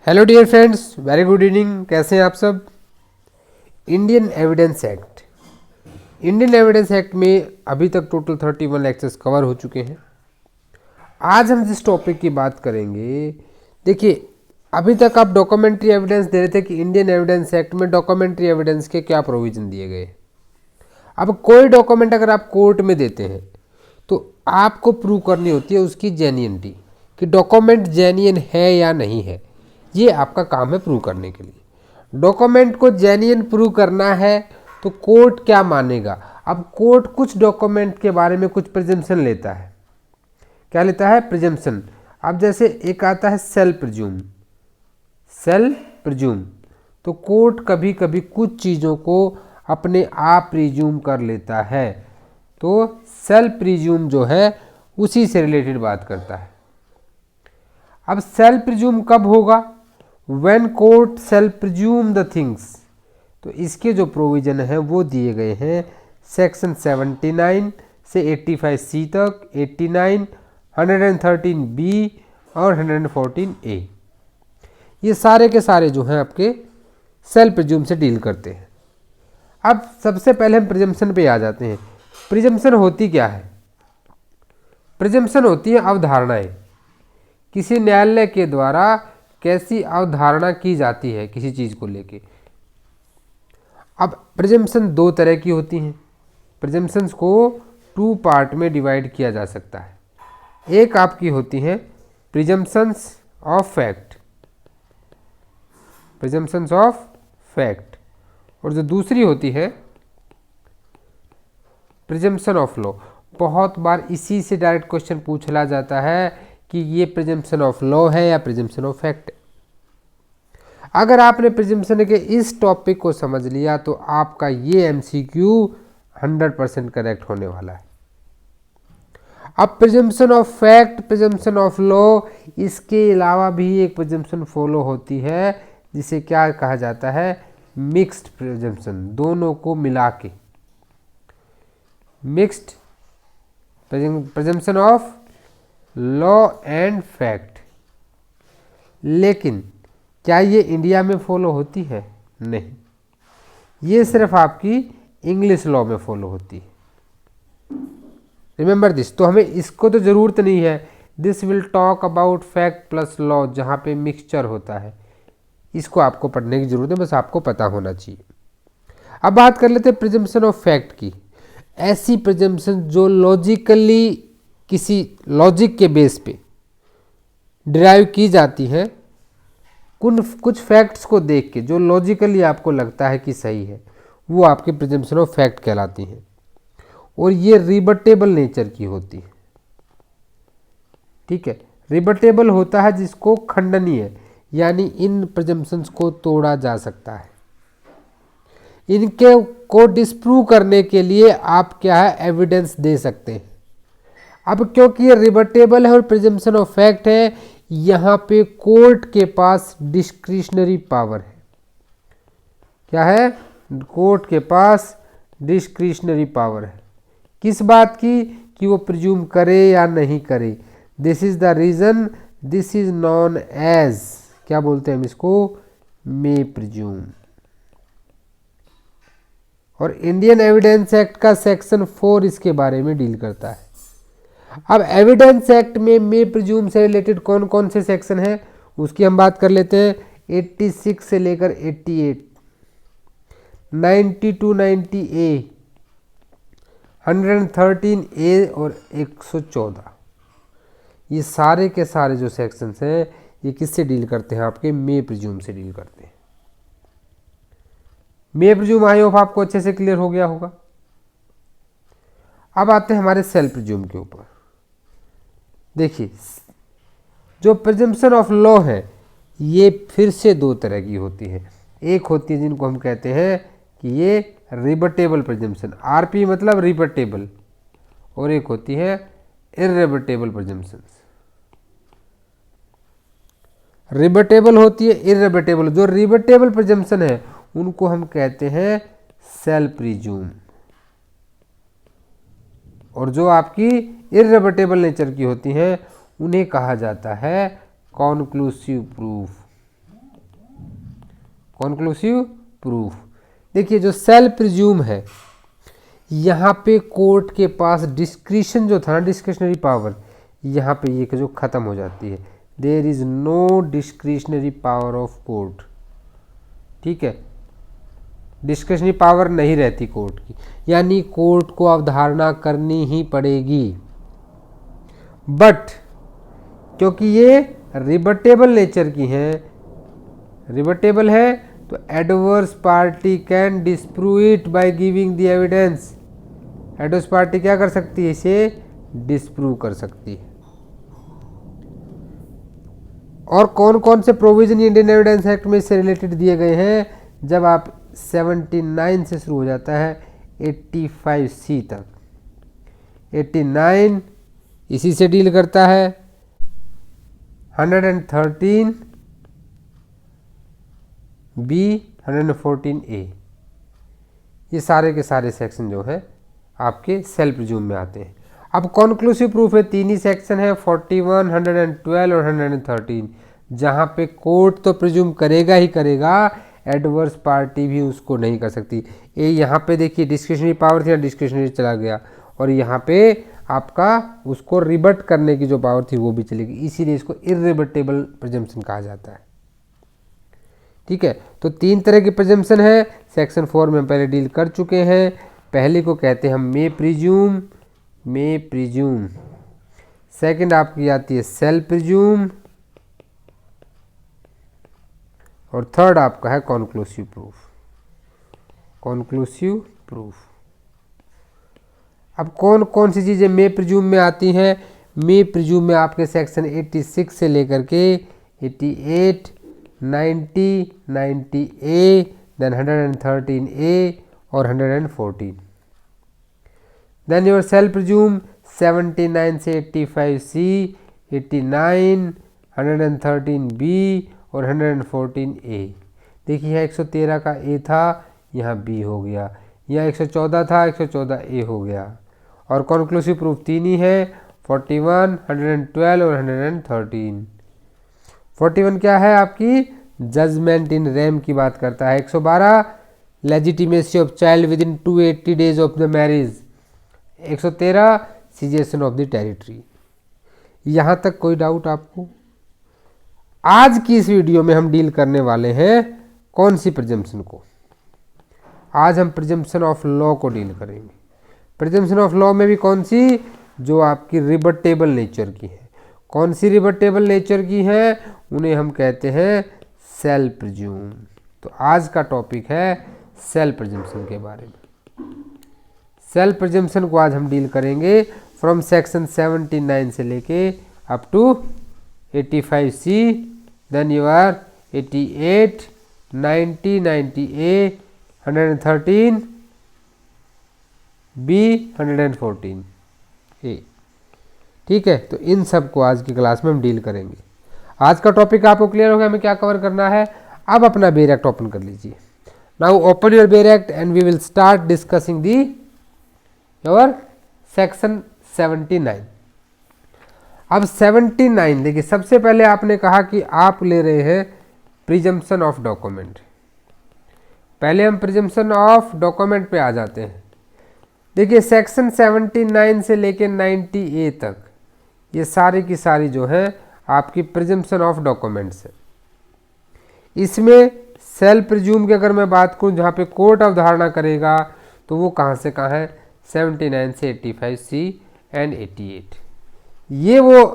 Hello dear friends, very good evening. कैसे हैं आप सब। Indian evidence act, Indian evidence act में अभी तक टोटल 31 लेक्चर्स कवर हो चुके हैं। आज हम जिस टॉपिक की बात करेंगे, देखिए अभी तक आप डॉक्यूमेंट्री एविडेंस दे रहे थे कि इंडियन एविडेंस एक्ट में डॉक्यूमेंट्री एविडेंस के क्या प्रोविजन दिए गए। अब कोई डॉक्यूमेंट अगर आप कोर्ट में देते हैं तो आपको प्रूव करनी होती है उसकी जेन्युइनिटी, कि डॉक्यूमेंट जेन्युइन है या नहीं है। ये आपका काम है प्रूव करने के लिए। डॉक्यूमेंट को जेन्युइन प्रूव करना है तो कोर्ट क्या मानेगा। अब कोर्ट कुछ डॉक्यूमेंट के बारे में कुछ प्रिजम्पशन लेता है। क्या लेता है? प्रिजम्पशन। अब जैसे एक आता है सेल्फ प्रिज्यूम, सेल्फ प्रिज्यूम, तो कोर्ट कभी कभी कुछ चीज़ों को अपने आप प्रिज्यूम कर लेता है, तो सेल्फ प्रिज्यूम जो है उसी से रिलेटेड बात करता है। अब सेल्फ प्रिज्यूम कब होगा? When court self presume the things. तो इसके जो प्रोविजन है वो दिए गए हैं सेक्शन 79 से 85 सी तक, 89, 113 बी और 114 ए। ये सारे के सारे जो हैं आपके सेल्फ प्रिज्यूम से डील करते हैं। अब सबसे पहले हम प्रिजम्पशन पे आ जाते हैं। प्रिजम्पशन होती क्या है? प्रिजम्पशन होती है अवधारणाएं। किसी न्यायालय के द्वारा कैसी अवधारणा की जाती है किसी चीज़ को लेके। अब प्रिजम्पशन दो तरह की होती हैं। प्रिजम्पशंस को टू पार्ट में डिवाइड किया जा सकता है। एक आपकी होती है presumptions of fact, presumptions of fact, और जो दूसरी होती है प्रिजम्पशन ऑफ लॉ। बहुत बार इसी से डायरेक्ट क्वेश्चन पूछा जाता है कि ये प्रिजम्पशन ऑफ लॉ है या प्रिजम्पशन ऑफ फैक्ट। अगर आपने प्रिजम्पशन के इस टॉपिक को समझ लिया तो आपका ये एमसीक्यू 100% करेक्ट होने वाला है। अब presumption of fact, presumption of law, इसके अलावा भी एक प्रिजम्पशन फॉलो होती है जिसे क्या कहा जाता है? Mixed presumption. दोनों को मिला के mixed presumption of law and fact. लेकिन क्या ये इंडिया में फॉलो होती है? नहीं, ये सिर्फ आपकी इंग्लिश लॉ में फॉलो होती है। Remember this. तो हमें इसको तो ज़रूरत नहीं है। This will talk about fact plus law, जहाँ पे मिक्सचर होता है। इसको आपको पढ़ने की जरूरत है, बस आपको पता होना चाहिए। अब बात कर लेते हैं प्रिजम्पशन ऑफ फैक्ट की। ऐसी प्रिजम्पशन जो लॉजिकली किसी लॉजिक के बेस पे डिराइव की जाती है, कुछ फैक्ट्स को देख के जो लॉजिकली आपको लगता है कि सही है, वो आपके प्रिजम्पशन ऑफ फैक्ट कहलाती हैं। और ये रिबटेबल नेचर की होती है। ठीक है, रिबटेबल होता है जिसको खंडनीय, यानी इन प्रिजम्पशंस को तोड़ा जा सकता है। इनके को डिस्प्रूव करने के लिए आप क्या है? एविडेंस दे सकते हैं। अब क्योंकि ये रिबटेबल है और प्रिजम्पशन ऑफ फैक्ट है, यहाँ पे कोर्ट के पास डिस्क्रिशनरी पावर है। क्या है? कोर्ट के पास डिस्क्रिशनरी पावर है। किस बात की? कि वो प्रिज्यूम करे या नहीं करे। This is the reason, this is known as, क्या बोलते हैं हम इसको? May presume. और इंडियन एविडेंस एक्ट का सेक्शन 4 इसके बारे में डील करता है। अब एविडेंस एक्ट में मे प्रिज्यूम से रिलेटेड कौन कौन से सेक्शन हैं उसकी हम बात कर लेते हैं। 86 से लेकर 88, 90 to 90A, 113A और 114, ये सारे के सारे जो सेक्शंस हैं ये किससे डील करते हैं? आपके मे प्रिज्यूम से डील करते हैं। मे प्रिज्यूम आई होप आपको अच्छे से क्लियर हो गया होगा। अब आते हैं हमारे सेल्फ प्रिज्यूम के ऊपर। देखिए, जो प्रिजम्पशन ऑफ लॉ है ये फिर से दो तरह की होती है। एक होती है जिनको हम कहते हैं कि ये रिबटेबल प्रिजम्पशन, आरपी मतलब रिबटेबल, और एक होती है इररिबटेबल प्रिजम्पशन। रिबटेबल होती है, इररिबटेबल। जो रिबटेबल प्रिजम्पशन है उनको हम कहते हैं सेल्फ प्रिज्यूम, और जो आपकी इररिबटेबल नेचर की होती हैं उन्हें कहा जाता है कॉन्क्लूसिव प्रूफ। Conclusive proof. देखिए जो सेल्फ प्रिज्यूम है, यहाँ पे कोर्ट के पास डिस्क्रिशन जो था ना, डिस्क्रिशनरी पावर, यहाँ पे ये जो खत्म हो जाती है। There is no discretionary power of court. ठीक है, डिस्क्रिशनरी पावर नहीं रहती कोर्ट की, यानी कोर्ट को अवधारणा करनी ही पड़ेगी। बट क्योंकि ये रिबटेबल नेचर की हैं, रिबटेबल है, तो adverse party can disprove it by giving the evidence. Adverse party क्या कर सकती है, इसे डिस्प्रूव कर सकती है। और कौन कौन से प्रोविजन इंडियन एविडेंस एक्ट में इससे रिलेटेड दिए गए हैं, जब आप 79 से शुरू हो जाता है 85C तक। 89 इसी से डील करता है, 113 बी, 114 ए, ये सारे के सारे सेक्शन जो है आपके सेल्फ प्रिज्यूम में आते हैं। अब कॉन्क्लूसिव प्रूफ है, तीन ही सेक्शन है, 41, 112 और 113, जहाँ पे कोर्ट तो प्रिज्यूम करेगा ही करेगा, एडवर्स पार्टी भी उसको नहीं कर सकती। ये यहाँ पे देखिए डिस्क्रिशनरी पावर थी, डिस्क्रिशनरी चला गया, और यहाँ पे आपका उसको रिबट करने की जो पावर थी वो भी चलेगी, इसीलिए इसको इर्रिबटेबल प्रिजम्पशन कहा जाता है। ठीक है, तो तीन तरह की प्रिजम्पशन है, सेक्शन 4 में हम पहले डील कर चुके हैं। पहले को कहते हैं हम मे प्रिज्यूम, सेकंड आपकी आती है सेल्फ प्रिज्यूम, और थर्ड आपका है कॉन्क्लूसिव प्रूफ। अब कौन कौन सी चीज़ें मे प्रिज्यूम में आती हैं? मे प्रिज्यूम में आपके सेक्शन 86 से लेकर के 88, 90, 90A, देन 113A और 114। देन योर सेल्फ प्रिज्यूम 79 से 85C, 89, 113B और 114A। देखिए यहाँ 113 का A था, यहाँ B हो गया, यहाँ 114 था, 114A हो गया। और कॉन्क्लूसिव प्रूफ तीन ही है, 41, 112 और 113। 41 क्या है आपकी? जजमेंट इन रेम की बात करता है। 112 legitimacy of child with in 280 days of the marriage. 113 cessation of the territory. यहाँ तक कोई डाउट आपको? आज की इस वीडियो में हम डील करने वाले हैं कौन सी प्रिजम्पशन को? आज हम प्रिजम्पशन ऑफ लॉ को डील करेंगे। प्रिजम्पशन ऑफ लॉ में भी कौन सी? जो आपकी रिबटेबल नेचर की है। कौन सी रिबटेबल नेचर की है? उन्हें हम कहते हैं सेल्फ प्रिज्यूम। तो आज का टॉपिक है सेल्फ प्रिजम्पशन के बारे में। सेल्फ प्रिजम्पशन को आज हम डील करेंगे फ्रॉम सेक्शन 79 से लेके up to 85C, then you are 88, 90, 90A, 113B, 114A। ठीक है, तो इन सब को आज की क्लास में हम डील करेंगे। आज का टॉपिक आपको क्लियर हो गया हमें क्या कवर करना है। अब अपना बेयर एक्ट ओपन कर लीजिए। Now open your bare act and we will start discussing the your section 79। अब 79 देखिए, सबसे पहले आपने कहा कि आप ले रहे हैं प्रिजम्पशन ऑफ डॉक्यूमेंट। पहले हम प्रिजम्पशन ऑफ डॉक्यूमेंट पे आ जाते हैं। देखिए सेक्शन 79 से लेके 90A तक ये सारी की सारी जो है आपकी प्रिजम्पशन ऑफ डॉक्यूमेंट्स है। इसमें सेल्फ प्रिज्यूम की अगर मैं बात करूं, जहाँ पे कोर्ट अवधारणा करेगा, तो वो कहाँ से कहाँ है? 79 से 85C एंड 88। ये वो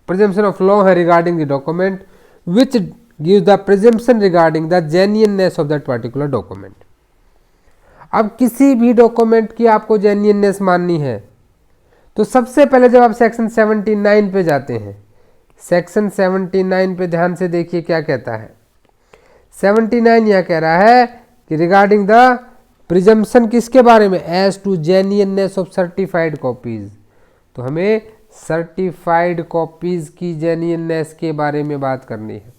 प्रिजम्पशन ऑफ लॉ है regarding the document which gives the presumption regarding the genuineness of that particular document. अब किसी भी डॉक्यूमेंट की आपको जेन्युइननेस माननी है, तो सबसे पहले जब आप सेक्शन 79 पे जाते हैं, सेक्शन 79 पे ध्यान से देखिए क्या कहता है। 79 यह कह रहा है कि रिगार्डिंग द प्रिजम्पशन किसके बारे में? As to genuineness of certified copies. तो हमें सर्टिफाइड कॉपीज की जेन्युइननेस के बारे में बात करनी है।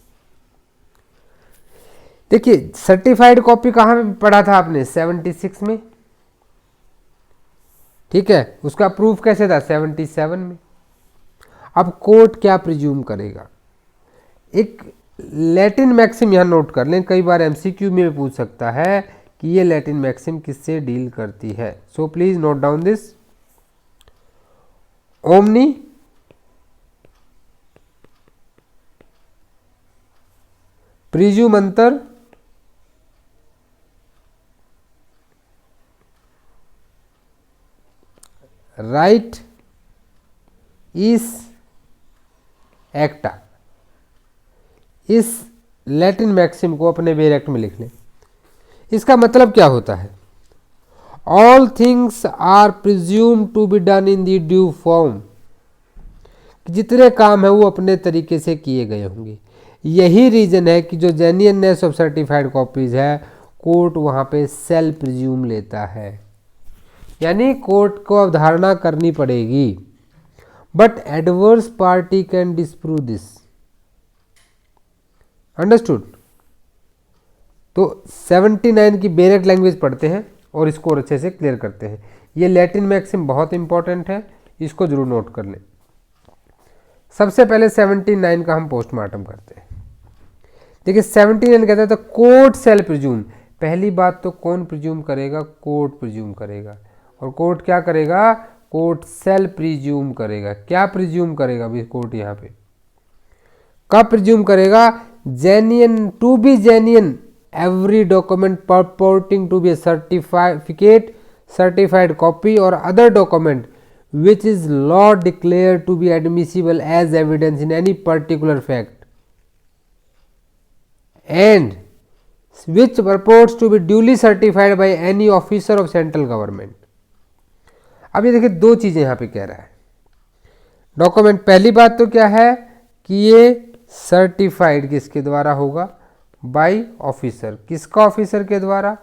देखिए सर्टिफाइड कॉपी कहाँ में पढ़ा था आपने? 76 में। ठीक है, उसका प्रूफ कैसे था? 77 में। अब कोर्ट क्या प्रिज्यूम करेगा? एक लैटिन मैक्सिम यहाँ नोट कर लें, कई बार एमसीक्यू में पूछ सकता है कि ये लैटिन मैक्सिम किससे डील करती है। So please note down this. ओमनी, प्रिज्यूमंतर, राइट, इस, एक्टा। इस लैटिन मैक्सिम को अपने बेरेक्ट में लिख लें। इसका मतलब क्या होता है? All things are presume to be done in the due form. जितने काम है वो अपने तरीके से किए गए होंगे। यही रीजन है कि जो जेन्युइननेस ऑफ सर्टिफाइड कॉपीज है, कोर्ट वहां पे सेल्फ प्रिज्यूम लेता है, यानी कोर्ट को अवधारणा करनी पड़ेगी। But adverse party can disprove this. Understood? तो 79 की बेरेक्ट लैंग्वेज पढ़ते हैं और इसको और अच्छे से क्लियर करते हैं। ये लैटिन मैक्सिम बहुत इंपॉर्टेंट है, इसको जरूर नोट कर लें। सबसे पहले 79 का हम पोस्टमार्टम करते हैं। देखिए 79 कहता है तो कोर्ट सेल प्रिज्यूम। पहली बात तो कौन प्रिज्यूम करेगा? कोर्ट प्रिज्यूम करेगा। और कोर्ट क्या करेगा? कोर्ट सेल प्रिज्यूम करेगा। क्या प्रिज्यूम करेगा अभी कोर्ट यहाँ पे? कब प्रिज्यूम करेगा? Genuine, to be genuine every document purporting to be a certificate, certified copy or other document which is law declared to be admissible as evidence in any particular fact and which purports to be duly certified by any officer of central government। अब ये देखिए दो चीजें यहां पे कह रहा है डॉक्यूमेंट। पहली बात तो क्या है कि ये सर्टिफाइड किसके द्वारा होगा? Bye officer. किसका ऑफिसर के द्वारा?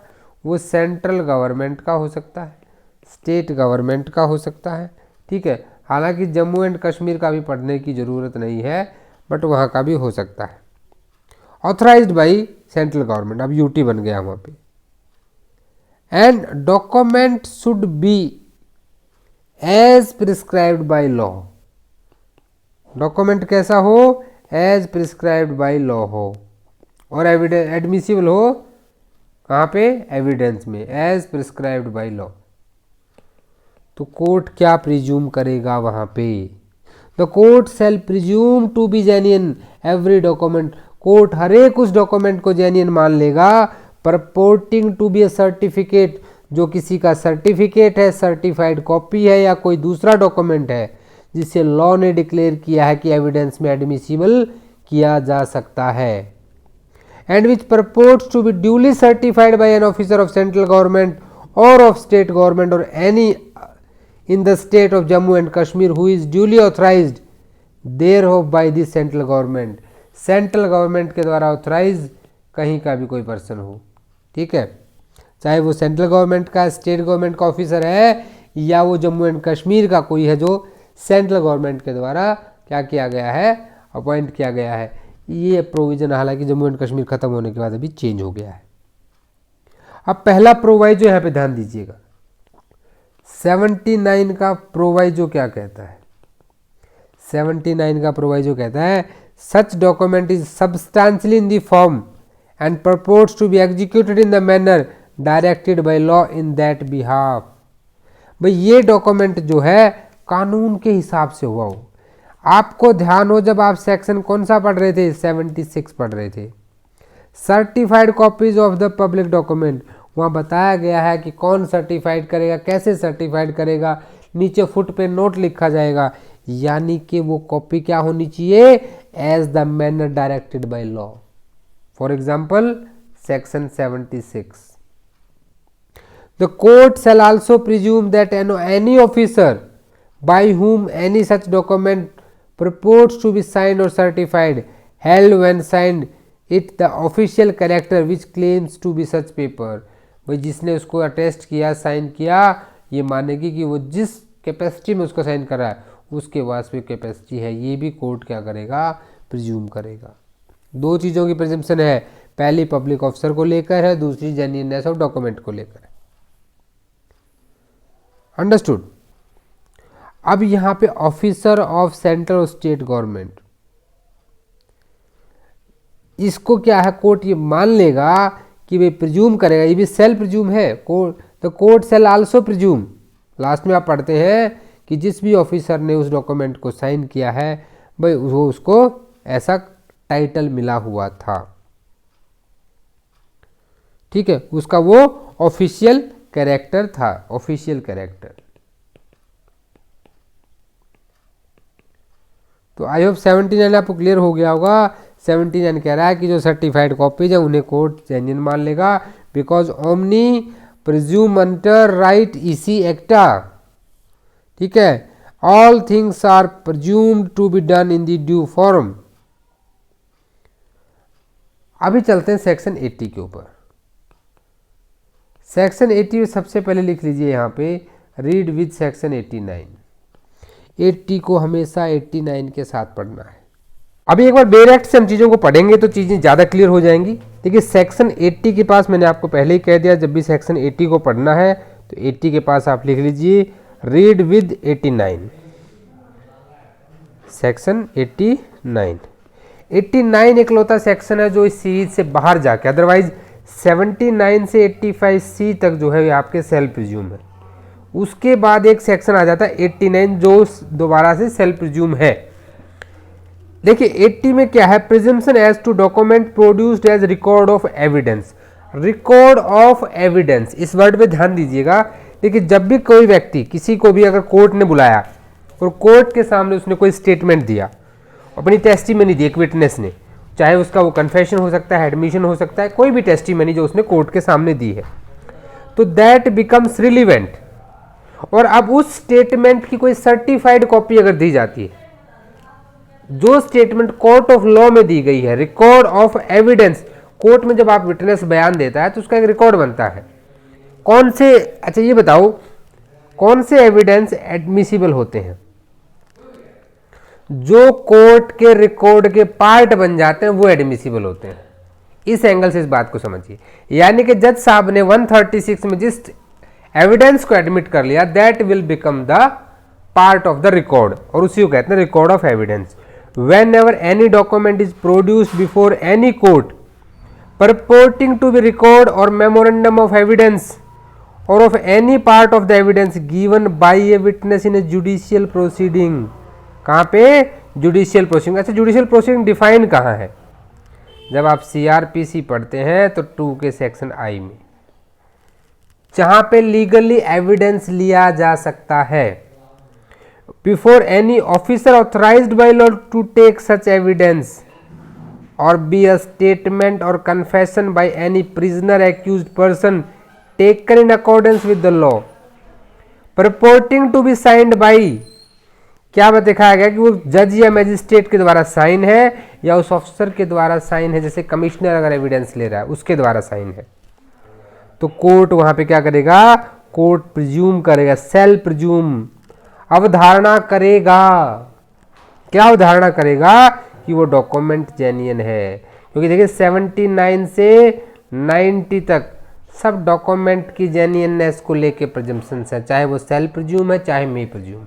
वो सेंट्रल गवर्नमेंट का हो सकता है, स्टेट गवर्नमेंट का हो सकता है, ठीक है। हालांकि जम्मू एंड कश्मीर का भी पढ़ने की ज़रूरत नहीं है, बट वहाँ का भी हो सकता है। ऑथराइज्ड बाय सेंट्रल गवर्नमेंट, अब यूटी बन गया वहाँ पे। And document should be as prescribed by law. Document कैसा हो? एज प्रिस्क्राइब्ड बाय लॉ हो और एविडेंस एडमिसिबल हो कहाँ पे? एविडेंस में, एज प्रिस्क्राइब्ड बाय लॉ। तो कोर्ट क्या प्रिज्यूम करेगा वहां पे? The court shall presume to be genuine every document. Court हर एक उस डॉक्यूमेंट को जेन्युइन मान लेगा purporting to be a certificate, जो किसी का सर्टिफिकेट है, सर्टिफाइड कॉपी है या कोई दूसरा डॉक्यूमेंट है जिसे लॉ ने डिक्लेयर किया है कि एविडेंस में एडमिसिबल किया जा सकता है। And which purports to be duly certified by an officer of central government or of state government or any in the state of Jammu and Kashmir who is duly authorized thereof by the central government। Central government के द्वारा authorise कहीं का भी कोई person हो, ठीक है, चाहे वो सेंट्रल गवर्नमेंट का, स्टेट गवर्नमेंट का ऑफिसर है या वो जम्मू एंड कश्मीर का कोई है जो सेंट्रल गवर्नमेंट के द्वारा क्या किया गया है? अपॉइंट किया गया है। ये प्रोविजन हालांकि जम्मू एंड कश्मीर खत्म होने के बाद अभी चेंज हो गया है। अब पहला प्रोवाइजो यहाँ पे ध्यान दीजिएगा, 79 का प्रोवाइजो क्या कहता है? 79 का प्रोवाइजो कहता है such document is substantially in the form and purports to be executed in the manner directed by law in that behalf. भाई ये डॉक्यूमेंट जो है कानून के हिसाब से हुआ हो। आपको ध्यान हो जब आप सेक्शन कौन सा पढ़ रहे थे? 76 पढ़ रहे थे, certified copies of the public document. वहाँ बताया गया है कि कौन सर्टिफाइड करेगा, कैसे सर्टिफाइड करेगा, नीचे फुट पे नोट लिखा जाएगा, यानी कि वो कॉपी क्या होनी चाहिए? As the manner directed by law. For example section 76, the court shall also presume that any officer by whom any such document purports to be signed or certified held when signed it the official character which claims to be such paper। भाई जिसने उसको attest किया, sign किया, ये मानेगी कि वो जिस कैपेसिटी में उसको साइन कर रहा है उसके वास्तविक कैपेसिटी है। ये भी कोर्ट क्या करेगा? प्रिज्यूम करेगा। दो चीज़ों की प्रिजम्पशन है, पहली पब्लिक ऑफिसर को लेकर है, दूसरी जेन्युइननेस ऑफ डॉक्यूमेंट को लेकर है। अंडरस्टूड? अब यहां पे ऑफिसर ऑफ सेंट्रल और स्टेट गवर्नमेंट, इसको क्या है, कोर्ट ये मान लेगा कि भाई प्रिज्यूम करेगा, ये भी सेल प्रिज्यूम है, court the court shall also presume. Last में आप पढ़ते हैं कि जिस भी ऑफिसर ने उस डॉक्यूमेंट को साइन किया है भाई वो उसको ऐसा टाइटल मिला हुआ था, ठीक है, उसका वो ऑफिशियल कैरेक्टर था, ऑफिशियल कैरेक्टर। तो आई होप 79 आपको क्लियर हो गया होगा। 79 कह रहा है कि जो सर्टिफाइड कॉपीज है उन्हें कोर्ट जेन्युइन मान लेगा, बिकॉज ओमनी प्रिज्यूम अंडर राइट इसी एक्टा, ठीक है, all things are presumed to be done in the due form. अभी चलते हैं सेक्शन 80 के ऊपर। सेक्शन 80 सबसे पहले लिख लीजिए यहाँ पे, रीड विद सेक्शन 89। 80 को हमेशा 89 के साथ पढ़ना है। अभी एक बार डायरेक्ट से हम चीज़ों को पढ़ेंगे तो चीज़ें ज़्यादा क्लियर हो जाएंगी। देखिए सेक्शन 80 के पास मैंने आपको पहले ही कह दिया, जब भी सेक्शन 80 को पढ़ना है तो 80 के पास आप लिख लीजिए रीड विद 89। सेक्शन 89 इकलौता सेक्शन है जो इस सीरीज से बाहर जाके, अदरवाइज 79 से 85 सी तक जो है आपके सेल्फ प्रिज्यूम है। उसके बाद एक सेक्शन आ जाता है 89 जो दोबारा से सेल्फ प्रिज्यूम है। देखिए 80 में क्या है, presumption as to document produced as record of evidence. Record of evidence, इस वर्ड पे ध्यान दीजिएगा। देखिए जब भी कोई व्यक्ति, किसी को भी अगर कोर्ट ने बुलाया और कोर्ट के सामने उसने कोई स्टेटमेंट दिया, अपनी टेस्टिमनी दी एक विटनेस ने, चाहे उसका वो कन्फेशन हो सकता है, एडमिशन हो सकता है, कोई भी टेस्टिमनी जो उसने कोर्ट के सामने दी है, तो दैट बिकम्स रिलीवेंट। और अब उस स्टेटमेंट की कोई सर्टिफाइड कॉपी अगर दी जाती है, जो स्टेटमेंट कोर्ट ऑफ लॉ में दी गई है, रिकॉर्ड ऑफ एविडेंस, कोर्ट में जब आप विटनेस बयान देता है तो उसका एक रिकॉर्ड बनता है। कौन से, अच्छा ये बताओ कौन से एविडेंस एडमिसिबल होते हैं? जो कोर्ट के रिकॉर्ड के पार्ट बन जाते हैं वो एडमिसिबल होते हैं। इस एंगल से इस बात को समझिए, यानी कि जज साहब ने 136 में जिस एविडेंस को एडमिट कर लिया, that will become the part of the record, और उसी को कहते हैं record of evidence. whenever any document is produced before any court purporting to be record or memorandum of evidence or of any part of the evidence given by a witness in a judicial proceeding। कहाँ पे? Judicial proceeding. अच्छा judicial proceeding define कहाँ है? जब आप CRPC पढ़ते हैं तो 2 के सेक्शन I में, जहाँ पे लीगली एविडेंस लिया जा सकता है। Before any officer authorized by law to take such evidence or be a statement or confession by any prisoner accused person taken in accordance with the law purporting to be signed by, क्या बात दिखाया गया कि वो जज या magistrate के द्वारा साइन है या उस ऑफिसर के द्वारा साइन है, जैसे कमिश्नर अगर एविडेंस ले रहा है उसके द्वारा साइन है, तो कोर्ट वहां पे क्या करेगा? कोर्ट प्रिज्यूम करेगा, सेल्फ प्रिज्यूम अवधारणा करेगा। क्या अवधारणा करेगा? कि वो डॉक्यूमेंट जेन्युइन है। क्योंकि देखिए 79 से 90 तक सब डॉक्यूमेंट की जेन्युइननेस को लेके प्रिजम्पशन है, चाहे वो सेल्फ प्रिज्यूम है चाहे may presume.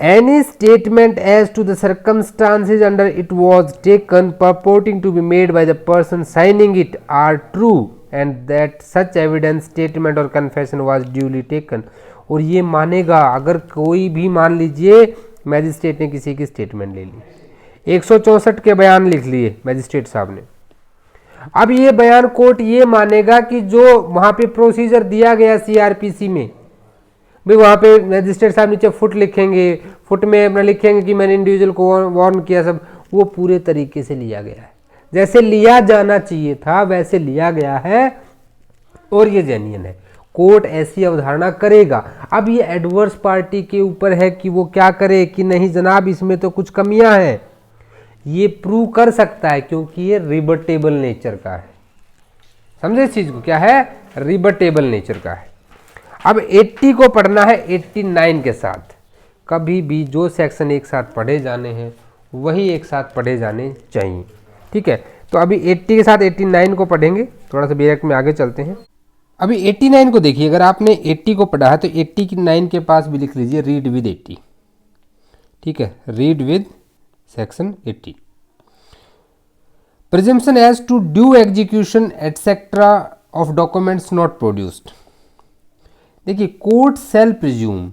Any statement as to the circumstances under it was taken purporting to be made by the person signing it are true and that such evidence statement or confession was duly taken। और ये मानेगा अगर कोई भी, मान लीजिए magistrate ने किसी की स्टेटमेंट ले ली, 164 के बयान लिख लिए मैजिस्ट्रेट साहब ने, अब ये बयान कोर्ट ये मानेगा कि जो वहाँ पे प्रोसीजर दिया गया CRPC में, भाई वहाँ पे मैजिस्ट्रेट साहब नीचे फुट लिखेंगे, फुट में अपना लिखेंगे कि मैंने इंडिविजुअल को वार्न किया, सब वो पूरे तरीके से लिया गया है, जैसे लिया जाना चाहिए था वैसे लिया गया है और ये जेन्युइन है। कोर्ट ऐसी अवधारणा करेगा। अब ये एडवर्स पार्टी के ऊपर है कि वो क्या करे कि नहीं जनाब इसमें तो कुछ कमियां हैं, ये प्रूव कर सकता है क्योंकि ये रिबटेबल नेचर का है। समझे इस चीज को? क्या है? रिबटेबल नेचर का है। अब 80 को पढ़ना है 89 के साथ। कभी भी जो सेक्शन एक साथ पढ़े जाने हैं वही एक साथ पढ़े जाने चाहिए, ठीक है। तो अभी 80 के साथ 89 को पढ़ेंगे, थोड़ा सा बैक में आगे चलते हैं। अभी 89 को देखिए, अगर आपने 80 को पढ़ा है तो 89 के पास भी लिख लीजिए रीड विद 80, ठीक है, read with section 80। Presumption as to due execution etcetera of documents not produced. देखिए, court shall presume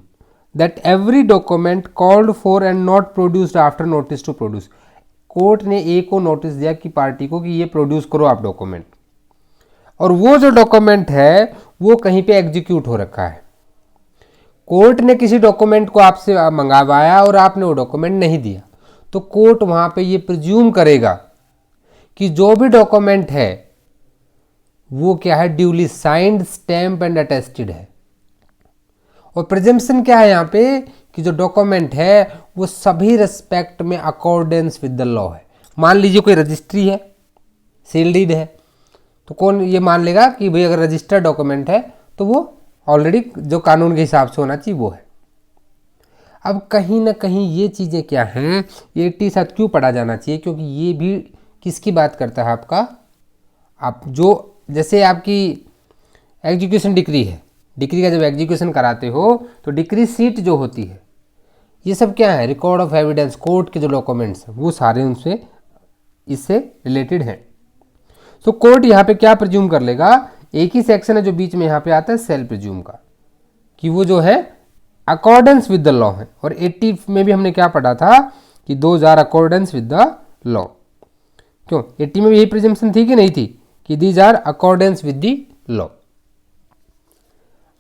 that every document called for and not produced after notice to produce. Court ने A को notice दिया कि party को कि ये produce करो आप डॉक्यूमेंट, और वो जो डॉक्यूमेंट है वो कहीं पे एग्जीक्यूट हो रखा है। कोर्ट ने किसी डॉक्यूमेंट को आपसे मंगवाया और आपने वो डॉक्यूमेंट नहीं दिया, तो कोर्ट वहां पे ये प्रिज्यूम करेगा कि जो भी डॉक्यूमेंट है वो क्या है, duly signed, stamp and attested है। और प्रिजम्पशन क्या है यहाँ पे कि जो डॉक्यूमेंट है वो सभी रेस्पेक्ट में अकॉर्डेंस विद द लॉ है। मान लीजिए कोई रजिस्ट्री है, सील डीड है, तो कौन ये मान लेगा कि भाई अगर रजिस्टर्ड डॉक्यूमेंट है तो वो ऑलरेडी जो कानून के हिसाब से होना चाहिए वो है। अब कहीं ना कहीं ये चीज़ें क्या हैं, ये 80 साथ क्यों पढ़ा जाना चाहिए, क्योंकि ये भी किसकी बात करता है, आपका आप जो जैसे आपकी एग्जीक्यूशन डिक्री है, डिक्री का जब एग्जीक्यूशन कराते हो तो डिक्री सीट जो होती है, ये सब क्या है, रिकॉर्ड ऑफ एविडेंस, कोर्ट के जो डॉक्यूमेंट्स हैं वो सारे उनसे इससे रिलेटेड हैं। तो कोर्ट यहाँ पे क्या प्रिज्यूम कर लेगा, एक ही सेक्शन है जो बीच में यहाँ पे आता है सेल प्रिज्यूम का, कि वो जो है अकॉर्डेंस विद द लॉ है। और 80 में भी हमने क्या पढ़ा था कि those are accordance with the law. क्यों, 80 में भी यही प्रिजम्पशन थी कि नहीं थी कि these are accordance with the law.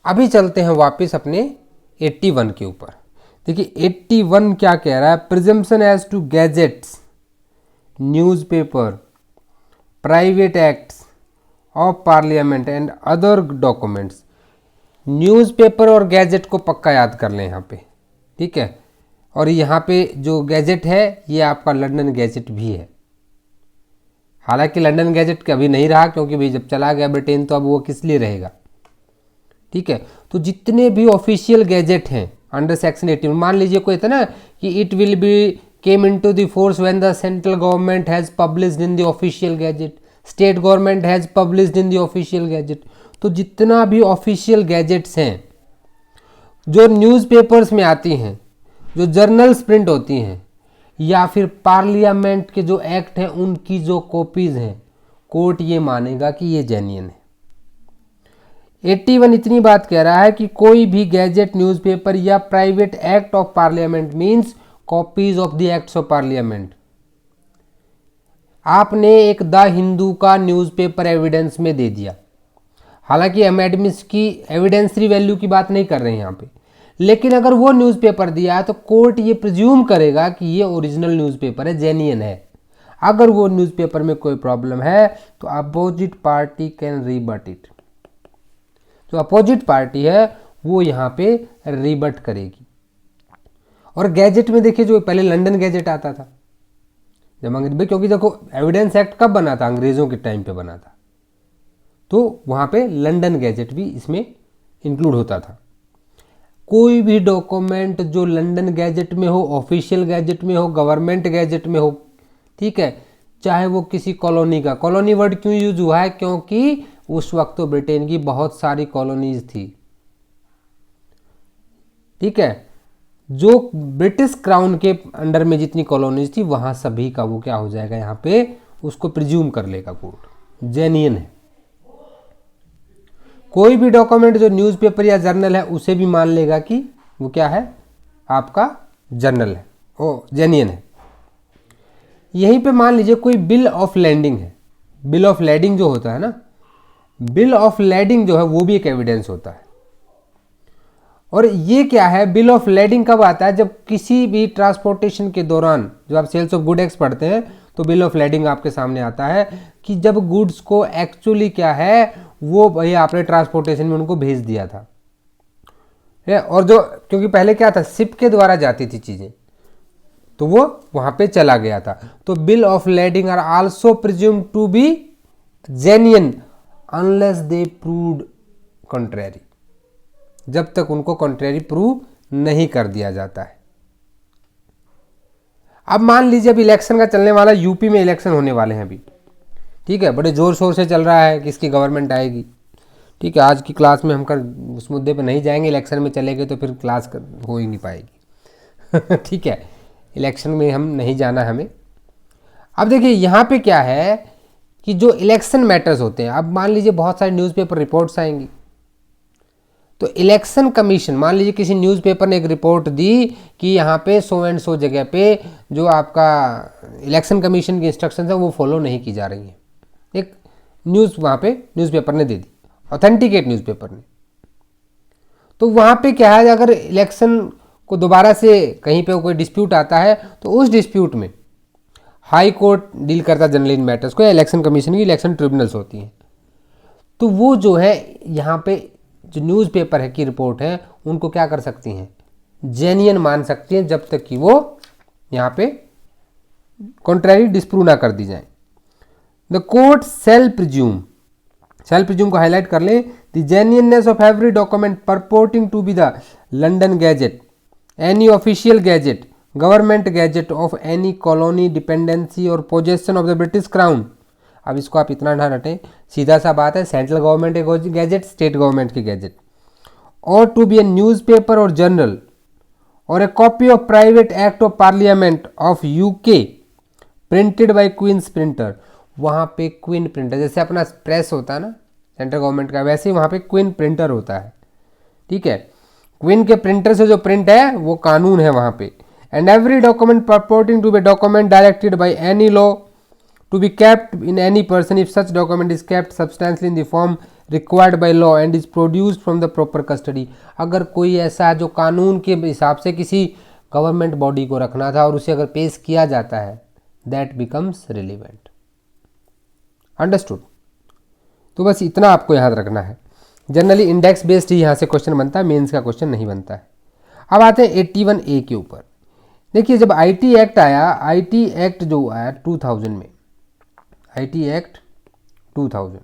अभी चलते हैं वापस अपने 81 के ऊपर। देखिए 81 क्या कह रहा है, presumption as to gadgets, newspaper, private acts of parliament and other documents. Newspaper और गैजेट को पक्का याद कर लें यहाँ पे, ठीक है। और यहाँ पे जो गैजेट है ये आपका लंदन गैजेट भी है। हालांकि लंदन गैजेट कभी नहीं रहा, क्योंकि भाई जब चला गया ब्रिटेन तो अब वो किस लिए रहेगा, ठीक है। तो जितने भी ऑफिशियल गैजेट हैं अंडर सेक्शन 18, मान लीजिए कोई था ना कि it will be came into the force when the central government has published in the official gadget, state government has published in the official gadget. तो जितना भी ऑफिशियल गैजेट्स हैं जो न्यूज़पेपर्स में आती हैं, जो जर्नल्स प्रिंट होती हैं, या फिर पार्लियामेंट के जो एक्ट हैं उनकी जो कॉपीज हैं, कोर्ट ये मानेगा कि ये जेन्युइन है। 81 इतनी बात कह रहा है कि कोई भी गैजेट, न्यूज़पेपर या private act of parliament means copies of the acts of parliament. आपने एक द हिंदू का न्यूज़पेपर एविडेंस में दे दिया, हालांकि हम एडमिस की एविडेंसरी वैल्यू की बात नहीं कर रहे हैं यहाँ पे, लेकिन अगर वो न्यूज़पेपर दिया है तो कोर्ट ये प्रिज्यूम करेगा कि ये ओरिजिनल न्यूज़पेपर है, जेन्युइन है। अगर वो न्यूज़पेपर में कोई प्रॉब्लम है तो अपोजिट पार्टी कैन रीबट इट। जो अपोजिट पार्टी है वो यहाँ पे रिबट करेगी। और गैजेट में देखिए, जो पहले लंदन गैजेट आता था जब अंग्रेज, क्योंकि देखो एविडेंस एक्ट कब बना था, अंग्रेजों के टाइम पे बना था, तो वहाँ पे लंदन गैजेट भी इसमें इंक्लूड होता था। कोई भी डॉक्यूमेंट जो लंदन गैजेट में हो, ऑफिशियल गैजेट में हो, गवर्नमेंट गैजेट में हो, ठीक है, चाहे वो किसी कॉलोनी का, कॉलोनी वर्ड क्यों यूज हुआ है, क्योंकि उस वक्त तो ब्रिटेन की बहुत सारी कॉलोनीज थी, ठीक है। जो ब्रिटिश क्राउन के अंडर में जितनी कॉलोनीज थी वहां सभी का वो क्या हो जाएगा, यहाँ पे उसको प्रिज्यूम कर लेगा कोर्ट, जेन्युइन है। कोई भी डॉक्यूमेंट जो न्यूज़पेपर या जर्नल है उसे भी मान लेगा कि वो क्या है, आपका जर्नल है, ओ जेन्युइन है। यहीं पे मान लीजिए कोई बिल ऑफ लैंडिंग है। बिल ऑफ लैंडिंग जो होता है ना, बिल ऑफ लैंडिंग जो है वो भी एक एविडेंस होता है। और ये क्या है, बिल ऑफ लैंडिंग कब आता है, जब किसी भी ट्रांसपोर्टेशन के दौरान, जो आप सेल्स ऑफ गुड एक्ट पढ़ते हैं तो बिल ऑफ लैंडिंग आपके सामने आता है कि जब गुड्स को एक्चुअली क्या है वो भैया आपने ट्रांसपोर्टेशन में उनको भेज दिया था, और जो क्योंकि पहले क्या था, शिप के द्वारा जाती थी चीजें, तो वो वहां पे चला गया था। तो bill of landing are also presumed to be genuine unless they proved contrary, जब तक उनको कॉन्ट्रेरी प्रूव नहीं कर दिया जाता है। अब मान लीजिए अब इलेक्शन का चलने वाला, यूपी में इलेक्शन होने वाले हैं अभी, ठीक है, बड़े जोर शोर से चल रहा है कि इसकी गवर्नमेंट आएगी, ठीक है। आज की क्लास में हम उस मुद्दे पे नहीं जाएंगे, इलेक्शन में चलेंगे तो फिर क्लास हो ही नहीं पाएगी ठीक है, इलेक्शन में हम नहीं जाना हमें। अब देखिए यहाँ पे क्या है कि जो इलेक्शन मैटर्स होते हैं, अब मान लीजिए बहुत सारे न्यूज़पेपर रिपोर्ट्स आएंगी, तो इलेक्शन कमीशन, मान लीजिए किसी न्यूज़पेपर ने एक रिपोर्ट दी कि यहाँ पे सो एंड सो जगह पे जो आपका इलेक्शन कमीशन की इंस्ट्रक्शंस है वो फॉलो नहीं की जा रही हैं, एक न्यूज़ वहाँ पे न्यूज़पेपर ने दे दी, ऑथेंटिकेट न्यूज़पेपर ने। तो वहाँ पे क्या है, अगर इलेक्शन को दोबारा से कहीं पे कोई डिस्प्यूट आता है तो उस डिस्प्यूट में हाई कोर्ट डील करता है जनरली इन मैटर्स को, या इलेक्शन कमीशन की इलेक्शन ट्रिब्यूनल्स होती हैं। तो वो जो है यहाँ पे जो न्यूज़पेपर है की रिपोर्ट है उनको क्या कर सकती हैं, जेन्युइन मान सकती हैं, जब तक कि वो यहाँ पे कॉन्ट्रैरी डिस्प्रूव ना कर दी जाए। द कोर्ट सेल प्रिज्यूम को हाईलाइट कर लें, the genuineness of every document purporting to be the London gazette, any official gazette, government gazette of any colony, dependency or possession of the British crown. अब इसको आप इतना ना रटें, सीधा सा बात है, सेंट्रल गवर्नमेंट के गैजेट, स्टेट गवर्नमेंट के गैजेट, और टू बी ए न्यूज़पेपर और जर्नल और a copy of private act of parliament of UK printed by queen's printer. वहाँ पे क्वीन प्रिंटर, जैसे अपना प्रेस होता है ना सेंट्रल गवर्नमेंट का, वैसे ही वहाँ पे क्वीन प्रिंटर होता है, ठीक है। क्वीन के प्रिंटर से जो प्रिंट है वो कानून है वहाँ पे। And every document purporting to be document directed by any law to be kept in any person if such document is kept substantially in the form required by law and is produced from the proper custody। अगर कोई ऐसा जो कानून के हिसाब से किसी government body को रखना था और उसे अगर पेश किया जाता है, that becomes relevant। अंडरस्टूड? तो बस इतना आपको याद रखना है। जनरली इंडेक्स बेस्ड ही यहाँ से क्वेश्चन बनता है, मेंस का क्वेश्चन नहीं बनता है। अब आते हैं 81A के ऊपर। देखिए जब IT एक्ट आया, IT एक्ट जो आया 2000 में, IT एक्ट 2000,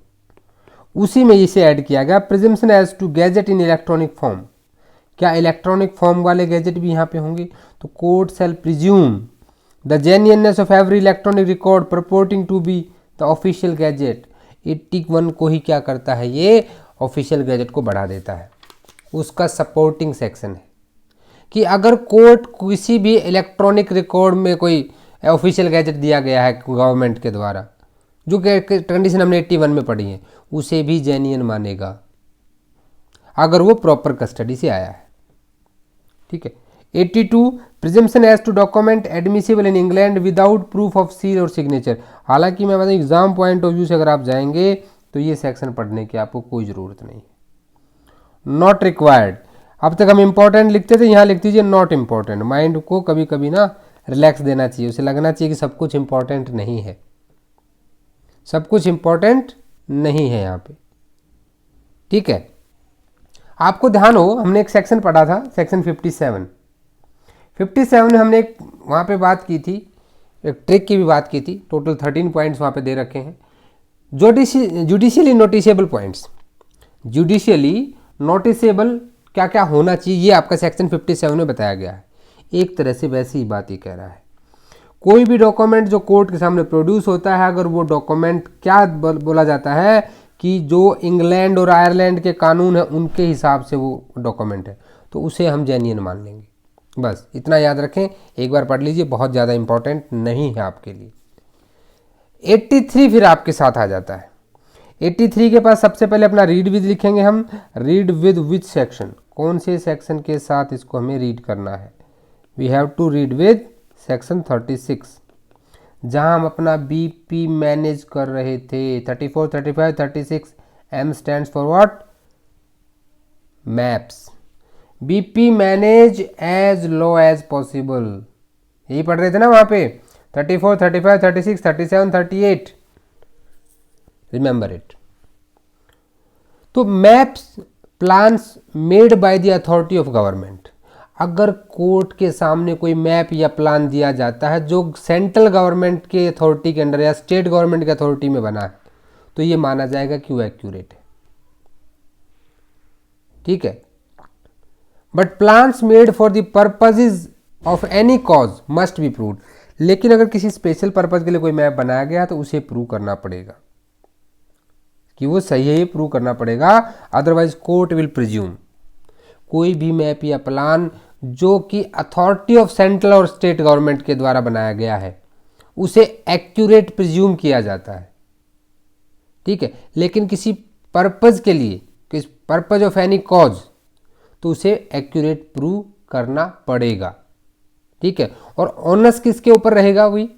उसी में इसे ऐड किया गया presumption as to gazette in electronic form. क्या इलेक्ट्रॉनिक फॉर्म वाले गैजेट भी यहाँ पे होंगे? तो court shall presume the genuineness of every electronic record purporting to be the official gazette. 81 को ही क्या करता है, ये ऑफिशियल गैजेट को बढ़ा देता है। उसका सपोर्टिंग सेक्शन है कि अगर कोर्ट किसी भी इलेक्ट्रॉनिक रिकॉर्ड में कोई ऑफिशियल गैजेट दिया गया है गवर्नमेंट के द्वारा, जो कंडीशन हमने 81 में पढ़ी है, उसे भी जेन्युइन मानेगा अगर वो प्रॉपर कस्टडी से आया है, ठीक है। 82 presumption as to document admissible in England without proof of seal और सिग्नेचर। हालांकि मैं बताऊँ एग्जाम पॉइंट ऑफ व्यू से अगर आप जाएंगे तो ये सेक्शन पढ़ने की आपको कोई ज़रूरत नहीं है। नॉट रिक्वायर्ड, अब तक हम इंपॉर्टेंट लिखते थे, यहाँ लिख दीजिए नॉट इंपॉर्टेंट। माइंड को कभी कभी ना रिलैक्स देना चाहिए, उसे लगना चाहिए कि सब कुछ इंपॉर्टेंट नहीं है, सब कुछ इंपॉर्टेंट नहीं है यहाँ पे, ठीक है। आपको ध्यान हो, हमने एक सेक्शन पढ़ा था, सेक्शन 57 में हमने एक वहाँ पे बात की थी, एक ट्रिक की भी बात की थी। टोटल 13 पॉइंट्स वहाँ पे दे रखे हैं। Judicially noticeable points, judicially noticeable क्या क्या होना चाहिए, ये आपका सेक्शन 57 में बताया गया है। एक तरह से वैसी ही बात ही कह रहा है। कोई भी डॉक्यूमेंट जो कोर्ट के सामने प्रोड्यूस होता है, अगर वो डॉक्यूमेंट क्या बोला जाता है कि जो इंग्लैंड और आयरलैंड के कानून है उनके हिसाब से वो डॉक्यूमेंट है, तो उसे हम जेन्युइन मान लेंगे। बस इतना याद रखें, एक बार पढ़ लीजिए, बहुत ज़्यादा इंपॉर्टेंट नहीं है आपके लिए। 83 फिर आपके साथ आ जाता है। 83 के पास सबसे पहले अपना रीड विद लिखेंगे हम। रीड विद विच सेक्शन, कौन से सेक्शन के साथ इसको हमें रीड करना है? We have to read with section 36, जहां हम अपना बीपी मैनेज कर रहे थे। 34, 35, 36, M stands for what? Maps. BP manage as low as possible, यही पढ़ रहे थे ना वहां पे। 34, 35, 36, 37, 38, रिमेंबर इट। तो maps plans made by the authority of government, अगर कोर्ट के सामने कोई मैप या प्लान दिया जाता है जो सेंट्रल गवर्नमेंट के अथॉरिटी के अंडर या स्टेट गवर्नमेंट के अथॉरिटी में बना है, तो ये माना जाएगा कि वो एक्यूरेट है, ठीक है। But plans made for the purposes of any cause must be proved, लेकिन अगर किसी स्पेशल पर्पज के लिए कोई मैप बनाया गया तो उसे प्रूव करना पड़ेगा कि वो सही है, ये प्रूव करना पड़ेगा। अदरवाइज कोर्ट विल प्रिज्यूम कोई भी मैप या प्लान जो कि अथॉरिटी ऑफ सेंट्रल और स्टेट गवर्नमेंट के द्वारा बनाया गया है, उसे एक्यूरेट प्रिज्यूम किया जाता है, ठीक है। लेकिन किसी पर्पज के लिए, किस पर्पज ऑफ एनी कॉज, तो उसे एक्यूरेट प्रूव करना पड़ेगा, ठीक है। और ऑनस किसके ऊपर रहेगा? वही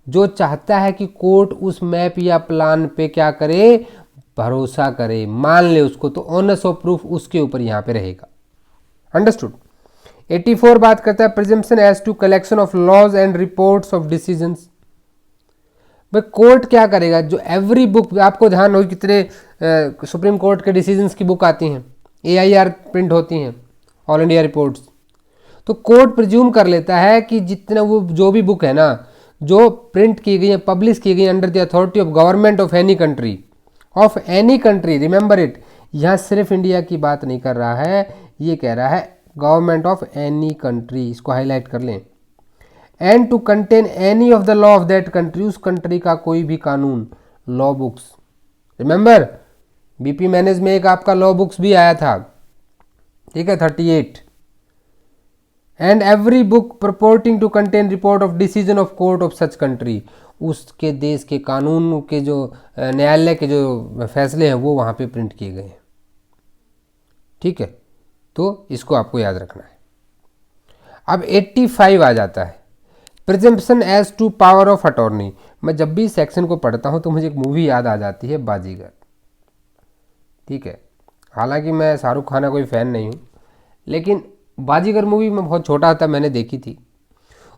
जो चाहता है कि कोर्ट उस मैप या प्लान पे क्या करे, भरोसा करे, मान ले उसको, तो ऑनस ऑफ प्रूफ उसके ऊपर यहां पे रहेगा। अंडरस्टूड। 84 बात करता है presumption as to collection of laws and reports of decisions. भाई कोर्ट क्या करेगा? जो एवरी बुक, आपको ध्यान हो कितने सुप्रीम कोर्ट के डिसीजंस की बुक आती हैं, AIR प्रिंट होती हैं, ऑल इंडिया रिपोर्ट्स। तो कोर्ट प्रिज्यूम कर लेता है कि जितना वो जो भी बुक है ना, जो प्रिंट की गई है, पब्लिश की गई under the authority of government of any country, remember it, यहाँ सिर्फ इंडिया की बात नहीं कर रहा है, ये कह रहा है गवर्नमेंट ऑफ एनी कंट्री, इसको हाईलाइट कर लें। And to contain any of the law of that country, उस कंट्री का कोई भी कानून, law books. Remember BP manage में एक आपका लॉ बुक्स भी आया था, ठीक है, 38। And every book purporting to contain report of decision of court of such country, उसके देश के कानून के जो न्यायालय के जो फैसले हैं वो वहाँ पे प्रिंट किए गए हैं, ठीक है। तो इसको आपको याद रखना है। अब 85 आ जाता है presumption as to power of attorney. मैं जब भी सेक्शन को पढ़ता हूँ तो मुझे एक मूवी याद आ जाती है, बाजीगर, ठीक है। हालांकि मैं शाहरुख खान का कोई फ़ैन नहीं हूँ, लेकिन बाजीगर मूवी में बहुत छोटा था, मैंने देखी थी।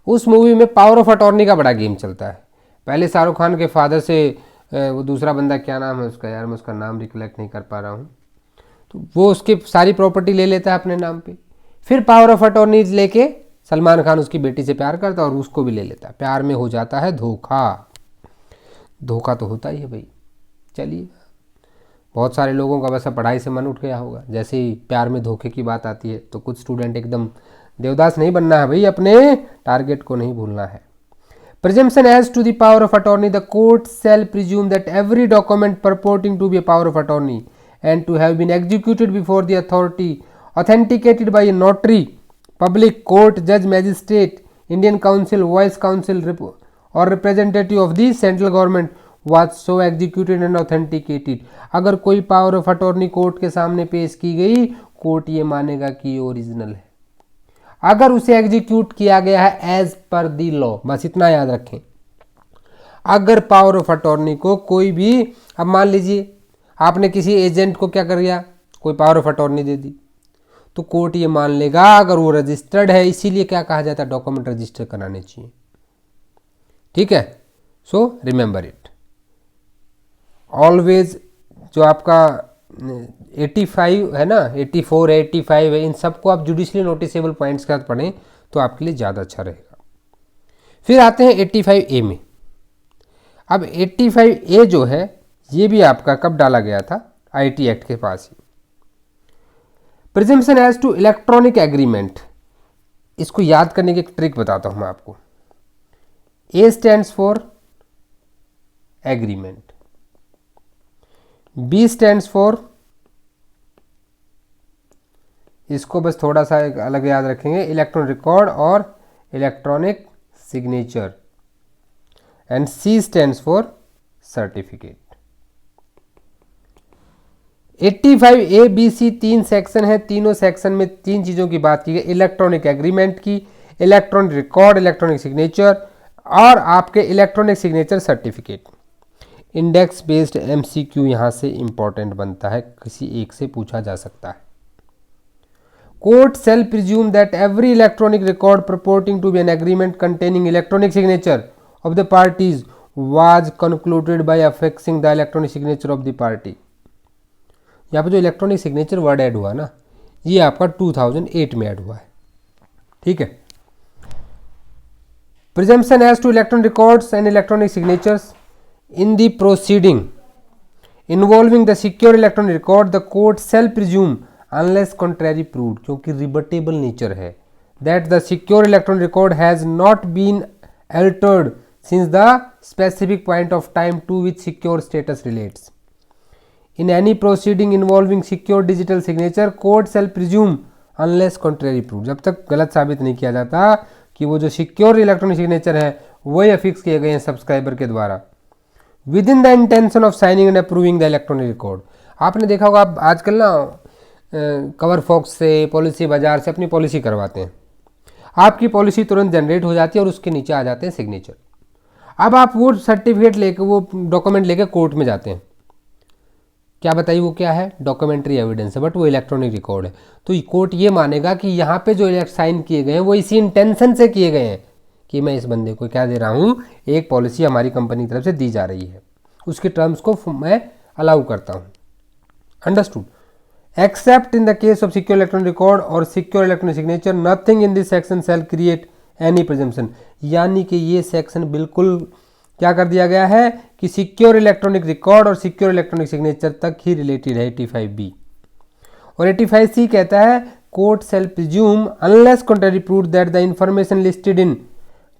उस मूवी में पावर ऑफ अटॉर्नी का बड़ा गेम चलता है। पहले शाहरुख खान के फादर से वो दूसरा बंदा, क्या नाम है उसका यार, मैं उसका नाम रिकलेक्ट नहीं कर पा रहा हूँ, तो वो उसकी सारी प्रॉपर्टी ले लेता है अपने नाम पे। फिर पावर ऑफ अटॉर्नी लेके सलमान खान उसकी बेटी से प्यार करता है और उसको भी ले लेता है। प्यार में हो जाता है धोखा, धोखा तो होता ही है भाई। चलिए, बहुत सारे लोगों का वैसा पढ़ाई से मन उठ गया होगा, जैसे ही प्यार में धोखे की बात आती है तो कुछ स्टूडेंट एकदम देवदास नहीं बनना है भाई, अपने टारगेट को नहीं भूलना है। Presumption as to the power of attorney, the court shall presume that every document purporting to be a power of attorney and to have been executed before the authority, authenticated by a notary, public court, judge, magistrate, Indian council, voice council, or representative of the central government was so executed and authenticated। अगर कोई power of attorney court के सामने पेश की गई, court ये मानेगा कि ये ओरिजिनल है अगर उसे एग्जीक्यूट किया गया है एज पर दी लॉ। बस इतना याद रखें। अगर पावर ऑफ अटॉर्नी को कोई भी, अब मान लीजिए आपने किसी एजेंट को क्या कर दिया, कोई पावर ऑफ अटॉर्नी दे दी, तो कोर्ट ये मान लेगा अगर वो रजिस्टर्ड है, इसीलिए क्या कहा जाता है, डॉक्यूमेंट रजिस्टर कराने चाहिए, ठीक है। So remember it always. जो आपका 85 है ना, 84 है, 85 है, इन सबको आप जुडिशली नोटिसेबल पॉइंट्स के साथ पढ़ें तो आपके लिए ज़्यादा अच्छा रहेगा। फिर आते हैं 85A में। अब 85A जो है ये भी आपका कब डाला गया था, IT एक्ट के पास ही। Presumption as to electronic agreement, इसको याद करने की एक ट्रिक बताता हूं मैं आपको। A stands for agreement, B stands for, इसको बस थोड़ा सा एक अलग याद रखेंगे, इलेक्ट्रॉनिक रिकॉर्ड और electronic signature, and C stands for certificate. 85A B C 3 section है, तीनों सेक्शन में 3 चीज़ों की बात की गई, इलेक्ट्रॉनिक एग्रीमेंट की, इलेक्ट्रॉनिक रिकॉर्ड, इलेक्ट्रॉनिक सिग्नेचर और आपके electronic signature certificate. Index based MCQ यहाँ से इंपॉर्टेंट बनता है, किसी एक से पूछा जा सकता है। Court shall presume that every electronic record purporting to be an agreement containing electronic signature of the parties was concluded by affixing the electronic signature of the party। यहाँ पे जो इलेक्ट्रॉनिक सिग्नेचर वर्ड ऐड हुआ ना, ये आपका 2008 में add हुआ है, ठीक है। Presumption as to electronic records and electronic signatures in the proceeding involving the secure electronic record, the court shall presume unless contrary proved, क्योंकि रिबटेबल नेचर है, that the secure electronic record has not been altered since the specific point of time to which secure status relates. In any proceeding involving secure digital signature, court shall presume unless contrary proved, जब तक गलत साबित नहीं किया जाता कि वो जो सिक्योर इलेक्ट्रॉनिक सिग्नेचर है वही अफिक्स किए गए हैं सब्सक्राइबर के द्वारा with in the intention of signing and approving the electronic record. आपने देखा होगा आप आजकल ना कवर फॉक्स से, पॉलिसी बाजार से अपनी पॉलिसी करवाते हैं, आपकी पॉलिसी तुरंत जनरेट हो जाती है और उसके नीचे आ जाते हैं सिग्नेचर। अब आप वो सर्टिफिकेट लेके, वो डॉक्यूमेंट लेके कोर्ट में जाते हैं, क्या बताइए वो क्या है, डॉक्यूमेंट्री एविडेंस है, बट वो इलेक्ट्रॉनिक रिकॉर्ड है। तो कोर्ट ये मानेगा कि यहाँ पे जो साइन किए गए हैं वो इसी इंटेंशन से किए गए हैं कि मैं इस बंदे को क्या दे रहा हूँ, एक पॉलिसी हमारी कंपनी की तरफ से दी जा रही है, उसके टर्म्स को मैं अलाउ करता हूँ। Understood. Except in the case of secure electronic record or secure electronic signature nothing in this section shall create any presumption. यानी कि ये सेक्शन बिल्कुल क्या कर दिया गया है कि secure electronic record or secure electronic signature तक ही रिलेटेड है 85B। और 85C कहता है court shall presume unless contrary prove that the information listed in,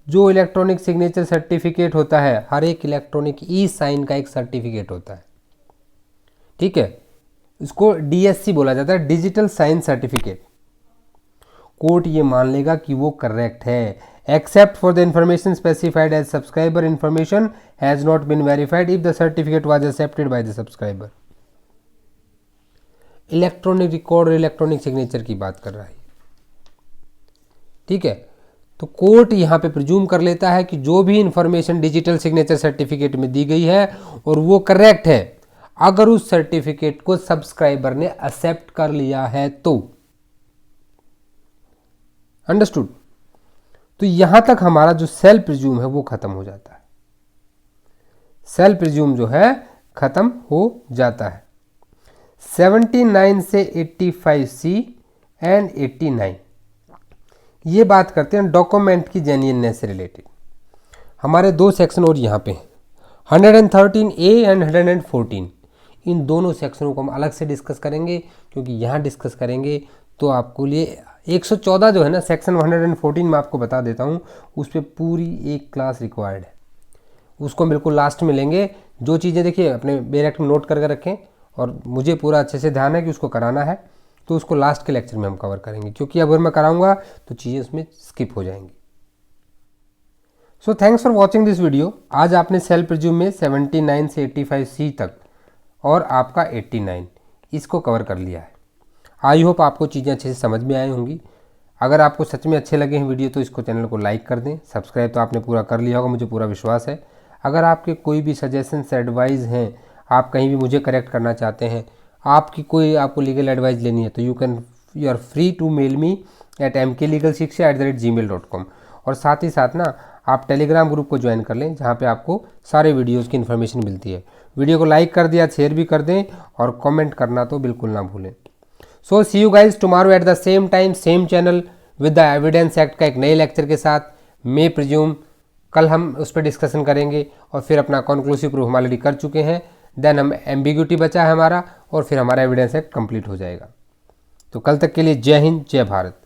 जो इलेक्ट्रॉनिक सिग्नेचर सर्टिफिकेट होता है, हर एक इलेक्ट्रॉनिक ई साइन का एक सर्टिफिकेट होता है, ठीक है, इसको DSC बोला जाता है, डिजिटल साइन सर्टिफिकेट। कोर्ट ये मान लेगा कि वो करेक्ट है, except for the information specified as subscriber information has not been verified if the certificate was accepted by the subscriber. Electronic record और इलेक्ट्रॉनिक सिग्नेचर की बात कर रहा है, ठीक है। तो कोर्ट यहाँ पे प्रिज्यूम कर लेता है कि जो भी इंफॉर्मेशन डिजिटल सिग्नेचर सर्टिफिकेट में दी गई है और वो करेक्ट है, अगर उस सर्टिफिकेट को सब्सक्राइबर ने एक्सेप्ट कर लिया है तो। अंडरस्टूड। तो यहां तक हमारा जो सेल्फ प्रिज्यूम है वो खत्म हो जाता है, सेल्फ प्रिज्यूम जो है खत्म हो जाता है। 79 से 85C एंड 89 ये बात करते हैं डॉक्यूमेंट की जेन्युइननेस से रिलेटेड। हमारे दो सेक्शन और यहाँ पे हैं, 113A एंड 114। इन दोनों सेक्शनों को हम अलग से डिस्कस करेंगे, क्योंकि यहाँ डिस्कस करेंगे तो आपको लिए 114 जो है ना, सेक्शन 114 में आपको बता देता हूँ, उस पर पूरी एक क्लास रिक्वायर्ड है, उसको बिल्कुल लास्ट में लेंगे। जो चीज़ें देखिए अपने बेरेक्ट में नोट करके रखें, और मुझे पूरा अच्छे से ध्यान है कि उसको कराना है, तो उसको लास्ट के लेक्चर में हम कवर करेंगे, क्योंकि अगर मैं कराऊंगा तो चीज़ें उसमें स्किप हो जाएंगी। So thanks for watching this video. आज आपने सेल्फ प्रिज्यूम में 79 से 85C तक और आपका 89 इसको कवर कर लिया है। आई होप आपको चीज़ें अच्छे से समझ में आई होंगी। अगर आपको सच में अच्छे लगे हैं वीडियो तो इसको चैनल को लाइक कर दें, सब्सक्राइब तो आपने पूरा कर लिया होगा, मुझे पूरा विश्वास है। अगर आपके कोई भी सजेशंस एडवाइस हैं, आप कहीं भी मुझे करेक्ट करना चाहते हैं, आपको लीगल एडवाइस लेनी है, तो you are free to mail me at mklegalshiksha@gmail.com। और साथ ही साथ ना आप टेलीग्राम ग्रुप को ज्वाइन कर लें, जहाँ पे आपको सारे वीडियोज़ की इन्फॉर्मेशन मिलती है। वीडियो को लाइक कर दिया, शेयर भी कर दें और कमेंट करना तो बिल्कुल ना भूलें। So see you guys tomorrow at the same time same channel with the evidence act का एक नए लेक्चर के साथ। मे प्रिज्यूम कल हम उस पर डिस्कशन करेंगे, और फिर अपना कॉन्क्लूसिव प्रूफ हम ऑलरेडी कर चुके हैं, देन हम एम्बिग्यूटी बचा है हमारा, और फिर हमारा एविडेंस एक्ट कंप्लीट हो जाएगा। तो कल तक के लिए जय हिंद, जय भारत।